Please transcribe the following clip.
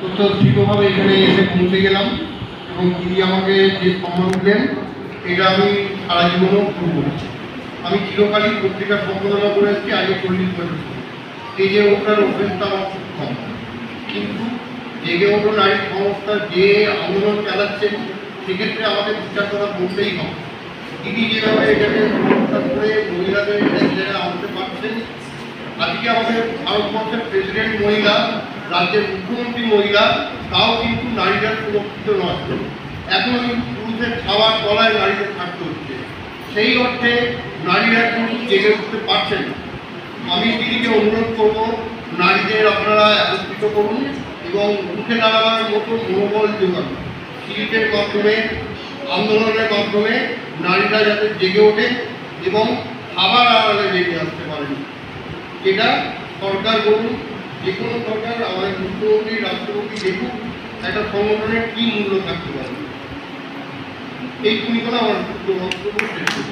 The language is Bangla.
তথ্যভাবে এখানে এসে পৌঁছে গেলাম এবং তিনি আমাকে যে সম্মান দিলেন এটা আমি সারা জীবনও করব। আমি চিরকালই পত্রিকা সম্পাদনা করে এসেছি আগে 40 বছর। স্টেজে ওঠার অভ্যেসটা আমার খুব কম, কিন্তু জেগে ওঠো নারী সংস্থা যে আন্দোলন চালাচ্ছেন সেক্ষেত্রে আমাদের বিচার করা বলতেই হবে। তিনি যেভাবে এটাকে সংস্থা করে মহিলাদের জায়গায় আনতে পারছেন, আজকে আমাদের ভারতবর্ষের প্রেসিডেন্ট মহিলা, রাজ্যের মুখ্যমন্ত্রী মহিলা, তাও কিন্তু নারীরা সুরক্ষিত নয়। এখন কিন্তু পুরুষের খাওয়ার তলায় নারীদের থাকতে হচ্ছে। সেই অর্থে নারীরা কিন্তু জেগে উঠতে পারছেন। আমি দিদিকে অনুরোধ করব, নারীদের আপনারা একত্রিত করুন এবং উঠে দাঁড়াবার মতো মনোবল যোগান। শিল্পের মাধ্যমে, আন্দোলনের মাধ্যমে নারীরা যাতে জেগে ওঠে এবং খাবার আড়ালে জেগে আসতে পারেন। এটা সরকার বলুন, যে কোনো সরকার, আমাদের মুখ্যমন্ত্রী, রাষ্ট্রপতি দেখুন একটা সংগঠনের কী মূল্য থাকতে পারে। এই ভূমিকা আমার বক্তব্য শেষ করছি।